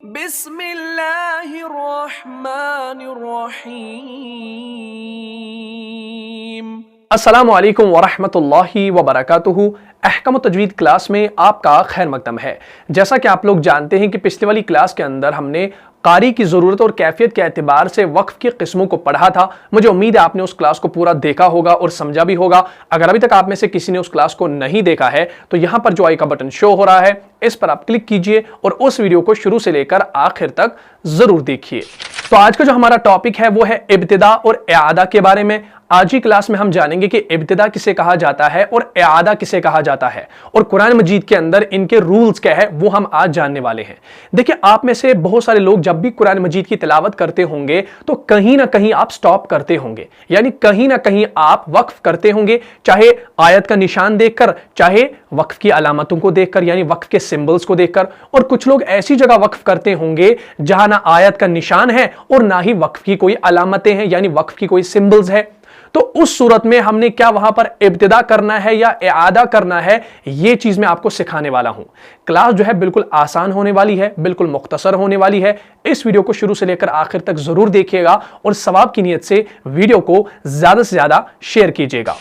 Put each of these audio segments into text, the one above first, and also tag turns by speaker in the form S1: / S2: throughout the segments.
S1: बिस्मिल्लाहिर्रहमानिर्रहीम। अस्सलामु अलैकुम वरहमतुल्लाहि वबरकातुहू। अहकाम तजवीद क्लास में आपका खैर मकदम है। जैसा कि आप लोग जानते हैं कि पिछले वाली क्लास के अंदर हमने कारी की ज़रूरत और कैफियत के एतबार से वक्फ की किस्मों को पढ़ा था। मुझे उम्मीद है आपने उस क्लास को पूरा देखा होगा और समझा भी होगा। अगर अभी तक आप में से किसी ने उस क्लास को नहीं देखा है तो यहाँ पर जो आई का बटन शो हो रहा है इस पर आप क्लिक कीजिए और उस वीडियो को शुरू से लेकर आखिर तक जरूर देखिए। तो आज का जो हमारा टॉपिक है वो है इब्तिदा और इआदा के बारे में। आज ही क्लास में हम जानेंगे कि इब्तिदा किसे कहा जाता है और इआदा किसे कहा जाता है और कुरान मजीद के अंदर इनके रूल्स क्या है वो हम आज जानने वाले हैं। देखिए, आप में से बहुत सारे लोग जब भी कुरान मजीद की तिलावत करते होंगे तो कहीं ना कहीं आप स्टॉप करते होंगे, यानी कहीं ना कहीं आप वक्फ करते होंगे, चाहे आयत का निशान देखकर, चाहे वक्फ की अलामतों को देखकर यानी वक्फ के सिंबल्स को देखकर। और कुछ लोग ऐसी जगह वक्फ करते होंगे जहां ना आयत का निशान है और ना ही वक्फ की कोई अलामतें हैं यानी वक्फ की कोई सिंबल्स है। तो उस सूरत में हमने क्या वहां पर इब्तिदा करना है या इआदा करना है, यह चीज मैं आपको सिखाने वाला हूं। क्लास जो है बिल्कुल आसान होने वाली है, बिल्कुल मुख्तसर होने वाली है। इस वीडियो को शुरू से लेकर आखिर तक जरूर देखिएगा और सवाब की नीयत से वीडियो को ज्यादा से ज्यादा शेयर कीजिएगा।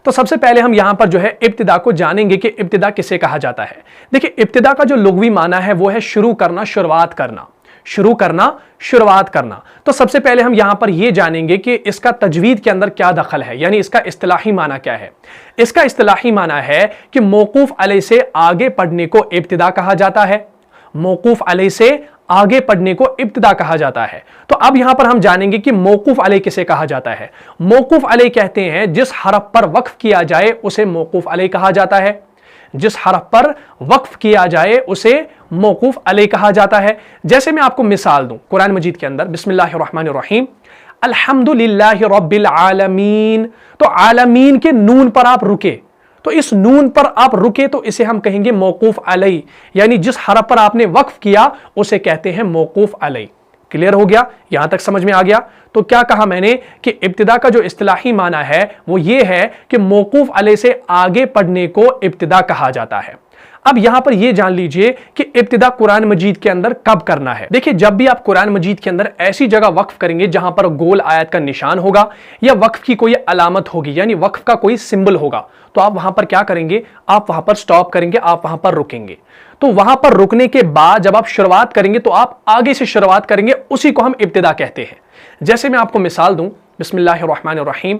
S1: तो सबसे पहले हम यहां पर जो है इब्तिदा को जानेंगे कि इब्तिदा किसे कहा जाता है। देखिए, इब्तिदा का जो लुग़वी माना है वो है शुरू करना, शुरुआत करना, शुरू करना, शुरुआत करना। तो सबसे पहले हम यहां पर यह जानेंगे कि इसका तजवीद के अंदर क्या दखल है, यानी इसका इस्तिलाही माना क्या है। इसका इस्तिलाही माना है कि मौकूफ अलैह से आगे पढ़ने को इब्तिदा कहा जाता है। मौकूफ अलैह से आगे पढ़ने को इब्तिदा कहा जाता है। तो अब यहां पर हम जानेंगे कि मौकूफ अलैह किसे कहा जाता है। मौकूफ अलैह कहते हैं जिस हरफ पर वक्फ किया जाए उसे मौकूफ अलैह कहा जाता है। जिस हरफ पर वक्फ किया जाए उसे मौकूफ अलैह कहा जाता है। जैसे मैं आपको मिसाल दूं कुरान मजीद के अंदर, बिस्मिल्लाहिर्रहमानिर्रहीम, अल्हम्दुलिल्लाहि रब्बिल आलमीन। तो आलमीन के नून पर आप रुके, तो इस नून पर आप रुके तो इसे हम कहेंगे मौकूफ अलैह, यानी जिस हरफ पर आपने वक्फ किया उसे कहते हैं मौकूफ अलैह। क्लियर हो गया? यहां तक समझ में आ गया? तो क्या कहा मैंने कि इब्तिदा का जो इस्तिलाही माना है वो ये है कि मौकूफ अलैह से आगे पढ़ने को इब्तिदा कहा जाता है। अब यहां पर यह जान लीजिए कि इब्तिदा कुरान मजीद के अंदर कब करना है। देखिए, जब भी आप कुरान मजीद के अंदर ऐसी जगह वक्फ करेंगे जहां पर गोल आयत का निशान होगा या वक्फ की कोई अलामत होगी यानी वक्फ का कोई सिंबल होगा, तो आप वहां पर क्या करेंगे, आप वहां पर स्टॉप करेंगे, आप वहां पर रुकेंगे। तो वहां पर रुकने के बाद जब आप शुरुआत करेंगे तो आप आगे से शुरुआत करेंगे, उसी को हम इब्तिदा कहते हैं। जैसे मैं आपको मिसाल दूं, बिस्मिल्लाहिर्रहमानिर्रहीम,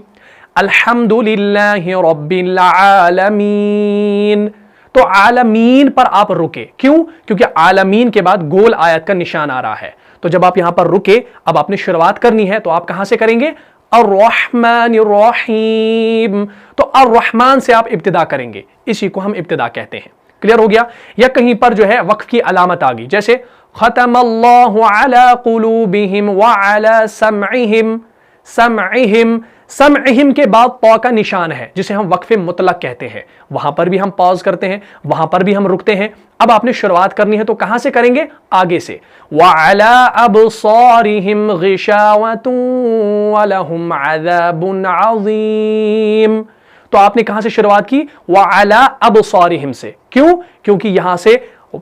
S1: अल्हम्दुलिल्लाहि रब्बिल आलमीन। तो आलमीन पर आप रुके, क्यों? क्योंकि आलमीन के बाद गोल आयत का निशान आ रहा है। तो जब आप यहां पर रुके, अब आपने शुरुआत करनी है तो आप कहां से करेंगे? अर्रहमानिर्रहीम। तो अर्रहमान से आप इब्तिदा करेंगे, इसी को हम इब्तिदा कहते हैं। क्लियर हो गया? या कहीं पर जो है वक्फ की अलामत आ गई, जैसे खतमल्लाहु अला कुलूबिहिम व अला समइहिम। समइहिम, समइहिम के बाद पौ का निशान है जिसे हम वक्फ मुतलक कहते हैं। वहां पर भी हम पॉज करते हैं, वहां पर भी हम रुकते हैं। अब आपने शुरुआत करनी है तो कहां से करेंगे? आगे से। व अला अबसारिहिम गिशावतुन व लहुम अज़ाबुन अज़ीम। तो आपने कहां से शुरुआत की? व अला अबसारिहिम से। क्यों? क्योंकि यहां से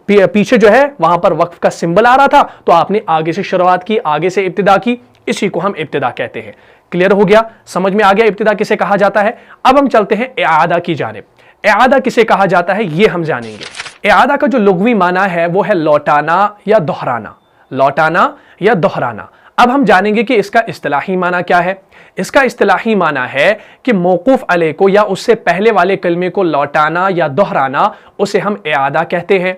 S1: पीछे जो है वहां पर वक्फ का सिंबल आ रहा था, तो आपने आगे से शुरुआत की, आगे से इब्तिदा की, इसी को हम इब्तिदा कहते हैं। क्लियर हो गया? समझ में आ गया इब्तिदा किसे कहा जाता है? अब हम चलते हैं इआदा की जानिब। इआदा किसे कहा जाता है ये हम जानेंगे। इआदा का जो लुग़वी माना है वो है लौटाना या दोहराना। लौटाना या दोहराना। अब हम जानेंगे कि इसका इस्तिलाही माना क्या है। इसका इस्तिलाही माना है कि मौकूफ अलैह को या उससे पहले वाले कलमे को लौटाना या दोहराना, उसे हम इआदा कहते हैं।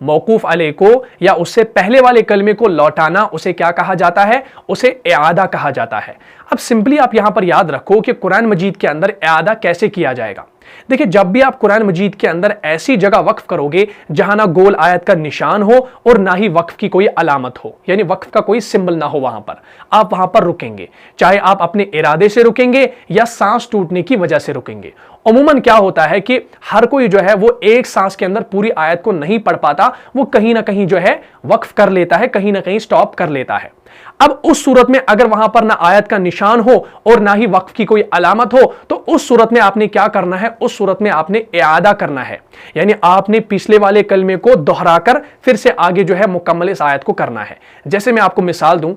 S1: मौकूफ अलैह को या उससे पहले वाले कलमे को लौटाना, उसे क्या कहा जाता है? उसे इआदा कहा जाता है। अब सिंपली आप यहां पर याद रखो कि कुरान मजीद के अंदर इआदा कैसे किया जाएगा। देखिए, जब भी आप कुरान मजीद के अंदर ऐसी जगह वक्फ करोगे जहां ना गोल आयत का निशान हो और ना ही वक्फ की कोई अलामत हो, यानी वक्फ का कोई सिंबल ना हो, वहां पर आप वहां पर रुकेंगे। चाहे आप अपने इरादे से रुकेंगे या सांस टूटने की वजह से रुकेंगे। अमूमन क्या होता है कि हर कोई जो है वो एक सांस के अंदर पूरी आयत को नहीं पढ़ पाता, वो कहीं ना कहीं जो है वक्फ कर लेता है, कहीं ना कहीं स्टॉप कर लेता है। अब उस सूरत में अगर वहां पर ना आयत का निशान हो और ना ही वक्फ की कोई अलामत हो, तो उस सूरत में आपने क्या करना है, उस सूरत में आपने इआदा करना है, यानी आपने पिछले वाले कलमे को दोहराकर फिर से आगे जो है मुकम्मल इस आयत को करना है। जैसे मैं आपको मिसाल दूं,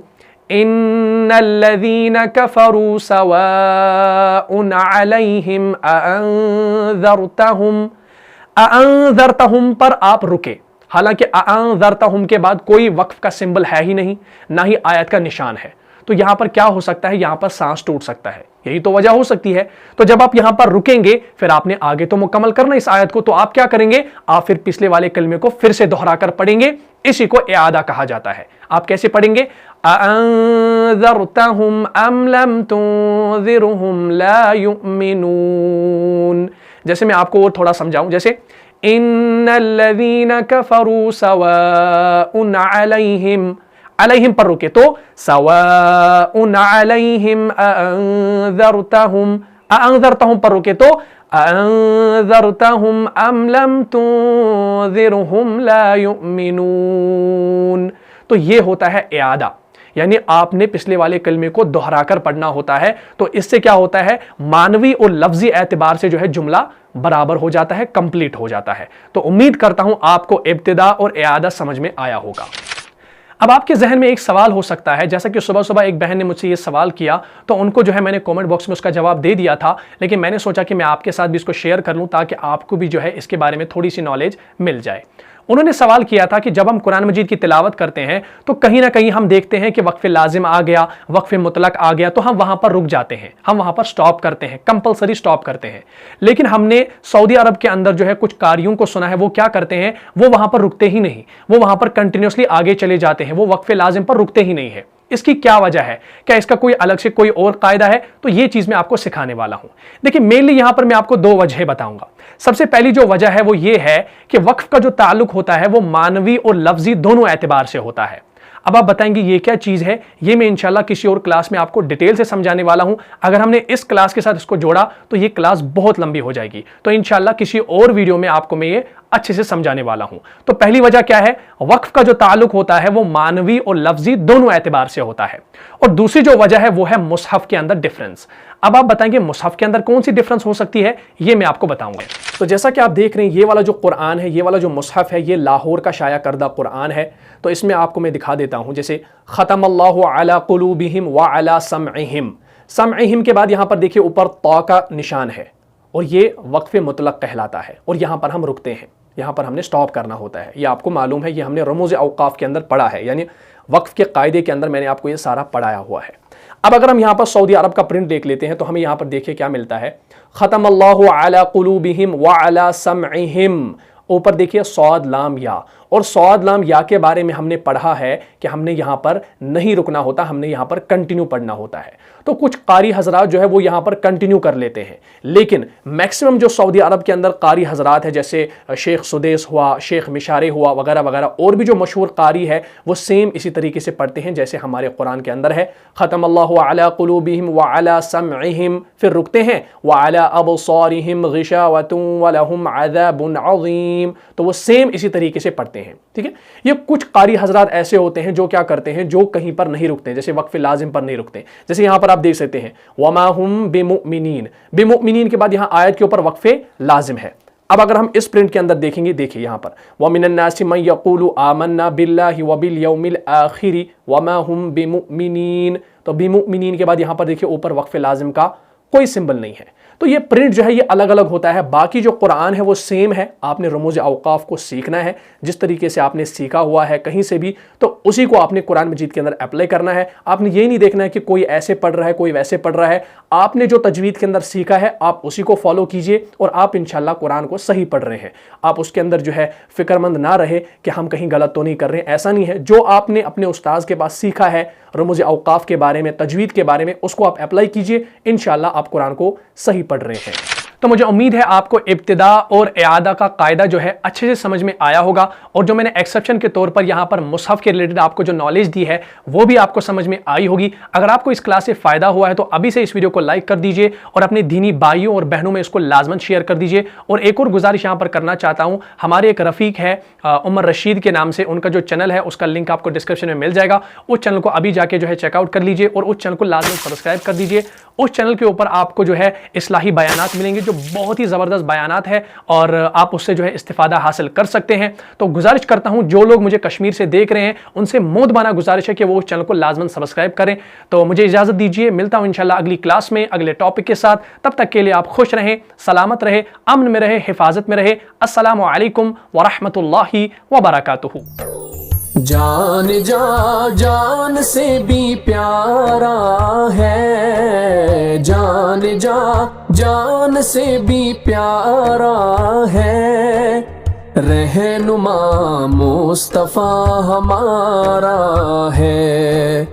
S1: इन्नल्लज़ीना कफ़रू सवाउन अलैहिम अअंज़रतहुम पर आप रुके, हालांकि अअंज़रतहुम के बाद कोई वक्फ का सिंबल है ही नहीं, ना ही आयत का निशान है, तो यहां पर क्या हो सकता है, यहां पर सांस टूट सकता है, यही तो वजह हो सकती है। तो जब आप यहां पर रुकेंगे फिर आपने आगे तो मुकम्मल करना इस आयत को, तो आप क्या करेंगे, आप फिर पिछले वाले कलमे को फिर से दोहराकर पढ़ेंगे, इसी को इआदा कहा जाता है। आप कैसे पढ़ेंगे, अअंज़रतहुम अम लम तुंज़िरहुम ला युमिनून। जैसे मैं आपको और थोड़ा समझाऊं, जैसे इन्नल्लज़ीना कफ़रू सवाउन अलैहिम, अलैहिम पर रुके तो सवाउन अलैहिम अअंज़रतहुम, अअंज़रतहुम पर रुके तो अअंज़रतहुम अम लम तुंज़िरहुम ला युमिनून। तो ये होता है इआदा, यानी आपने पिछले वाले कलमे को दोहराकर पढ़ना होता है। तो इससे क्या होता है, मानवी और लफ्जी एतबार से जो है जुमला बराबर हो जाता है, कंप्लीट हो जाता है। तो उम्मीद करता हूं आपको इब्तिदा और इआदा समझ में आया होगा। अब आपके जहन में एक सवाल हो सकता है, जैसा कि सुबह सुबह एक बहन ने मुझसे ये सवाल किया, तो उनको जो है मैंने कमेंट बॉक्स में उसका जवाब दे दिया था, लेकिन मैंने सोचा कि मैं आपके साथ भी इसको शेयर कर लूं ताकि आपको भी जो है इसके बारे में थोड़ी सी नॉलेज मिल जाए। उन्होंने सवाल किया था कि जब हम कुरान मजीद की तिलावत करते हैं तो कहीं ना कहीं हम देखते हैं कि वक्फ लाजिम आ गया, वक्फ मुतलक आ गया, तो हम वहां पर रुक जाते हैं, हम वहां पर स्टॉप करते हैं, कंपलसरी स्टॉप करते हैं। लेकिन हमने सऊदी अरब के अंदर जो है कुछ कारियों को सुना है, वो क्या करते हैं, वो वहां पर रुकते ही नहीं, वो वहां पर कंटिन्यूसली आगे चले जाते हैं, वो वक्फ लाजिम पर रुकते ही नहीं है। इसकी क्या वजह है, क्या इसका कोई अलग से कोई और कायदा है, तो ये चीज मैं आपको सिखाने वाला हूं। देखिए मेनली यहां पर मैं आपको दो वजह बताऊंगा। सबसे पहली जो वजह है वो ये है कि वक्फ का जो ताल्लुक होता है वो मानवी और लफ्जी दोनों एतबार से होता है। अब आप बताएंगे ये क्या चीज है, ये मैं इंशाल्लाह किसी और क्लास में आपको डिटेल से समझाने वाला हूं। अगर हमने इस क्लास के साथ इसको जोड़ा तो ये क्लास बहुत लंबी हो जाएगी, तो इंशाल्लाह किसी और वीडियो में आपको मैं ये अच्छे से समझाने वाला हूं। तो पहली वजह क्या है, वक्फ का जो ताल्लुक होता है वो मानवी और लफ्जी दोनों एतबार से होता है। और दूसरी जो वजह है वो है मुसहफ के अंदर डिफरेंस। अब आप बताएंगे मुसहफ के अंदर कौन सी डिफरेंस हो सकती है, ये मैं आपको बताऊंगा। तो जैसा कि आप देख रहे हैं, ये वाला जो कुरान है, ये वाला जो मुसहफ है, ये लाहौर का शाया करदा कुरान है। तो इसमें आपको मैं दिखा देता हूं, जैसे खतमल्लाहु अला कुलूबिहिम व अला समइहिम, समइहिम के बाद यहां पर देखिए ऊपर तौ का निशान है और ये वक्फ मुतलक कहलाता है, और यहां पर हम रुकते हैं, यहां पर हमने स्टॉप करना होता है। ये आपको मालूम है, ये हमने रमूज़ औक़ाफ़ के अंदर पढ़ा है, यानी वक्फ के कायदे के अंदर मैंने आपको ये सारा पढ़ाया हुआ है। अब अगर हम यहाँ पर सऊदी अरब का प्रिंट देख लेते हैं तो हमें यहाँ पर देखिए क्या मिलता है, खतमल्लाहु अला कुलूबिहिम व अला समइहिम, ऊपर देखिए सौद लाम या, और सौद लाम या के बारे में हमने पढ़ा है कि हमने यहाँ पर नहीं रुकना होता, हमने यहाँ पर कंटिन्यू पढ़ना होता है। तो कुछ कारी हजरात जो है वो यहाँ पर कंटिन्यू कर लेते हैं, लेकिन मैक्सिमम जो सऊदी अरब के अंदर कारी हजरात है, जैसे शेख सुदेस हुआ, शेख मिशारे हुआ, वगैरह वगैरह, और भी जो मशहूर कारी है वो सेम इसी तरीके से पढ़ते हैं जैसे हमारे कुरान के अंदर है, खतमल्लाहु अला कुलूबिहिम व अला समइहिम, फिर रुकते हैं, व अला अबसारिहिम गिशावतुन व लहुम अज़ाबुन अज़ीम। तो वो सेम इसी तरीके से पढ़ते हैं, ठीक है। ये कुछ कारी हजरात ऐसे होते हैं जो क्या करते हैं, जो कहीं पर नहीं रुकते, जैसे वक्फ लाजिम पर नहीं रुकते। जैसे यहाँ पर आप देख सकते हैं, वमा हुम बिमुमिनीन, बिमुमिनीन के बाद यहाँ आयत के ऊपर वक्फ लाजिम है। अब अगर हम इस प्रिंट के अंदर देखेंगे, देखिए यहाँ पर वमिनन नासि मन यक़ूलु आमन्ना बिल्लाहि व बिल यौमिल आखिरि वमा हुम बिमुमिनीन। तो बिमुमिनीन के बाद यहाँ पर देखिए ऊपर वक्फ लाजिम का कोई सिंबल नहीं है। तो ये प्रिंट जो है ये अलग अलग होता है, बाकी जो कुरान है वो सेम है। आपने रमूज़ औक़ाफ़ को सीखना है, जिस तरीके से आपने सीखा हुआ है कहीं से भी, तो उसी को आपने कुरान मजीद के अंदर अप्लाई करना है। आपने ये नहीं देखना है कि कोई ऐसे पढ़ रहा है, कोई वैसे पढ़ रहा है। आपने जो तजवीद के अंदर सीखा है आप उसी को फॉलो कीजिए और आप इंशाल्लाह कुरान को सही पढ़ रहे हैं। आप उसके अंदर जो है फिक्रमंद ना रहे कि हम कहीं गलत तो नहीं कर रहे हैं, ऐसा नहीं है। जो आपने अपने उस्ताद के पास सीखा है रमूज़ औक़ाफ़ के बारे में, तजवीद के बारे में, उसको आप अप्लाई कीजिए, इंशाल्लाह आप कुरान को सही पढ़ रहे हैं। तो मुझे उम्मीद है आपको इब्तिदा और इआदा का कायदा जो है अच्छे से समझ में आया होगा, और जो मैंने एक्सेप्शन के तौर पर यहाँ पर मुसहफ के रिलेटेड आपको जो नॉलेज दी है वो भी आपको समझ में आई होगी। अगर आपको इस क्लास से फायदा हुआ है तो अभी से इस वीडियो को लाइक कर दीजिए और अपने दीनी भाइयों और बहनों में इसको लाजमन शेयर कर दीजिए। और एक और गुजारिश यहाँ पर करना चाहता हूँ, हमारे एक रफीक है उमर रशीद के नाम से, उनका जो चैनल है उसका लिंक आपको डिस्क्रिप्शन में मिल जाएगा। उस चैनल को अभी जाके जो है चेकआउट कर लीजिए और उस चैनल को लाजमन सब्सक्राइब कर दीजिए। उस चैनल के ऊपर आपको जो है इस्लाही बयानात मिलेंगे जो बहुत ही ज़बरदस्त बयानात है और आप उससे जो है इस्तिफादा हासिल कर सकते हैं। तो गुजारिश करता हूं जो लोग मुझे कश्मीर से देख रहे हैं उनसे मोदबाना गुजारिश है कि वो उस चैनल को लाजमन सब्सक्राइब करें। तो मुझे इजाज़त दीजिए, मिलता हूं इंशाल्लाह अगली क्लास में अगले टॉपिक के साथ। तब तक के लिए आप खुश रहें, सलामत रहे, अमन में रहे, हिफाजत में रहे। अस्सलामु अलैकुम व रहमतुल्लाहि व बरकातुहू।
S2: जान जा जान से भी प्यारा है, जान जा जान से भी प्यारा है, रहनुमा मुस्तफा हमारा है।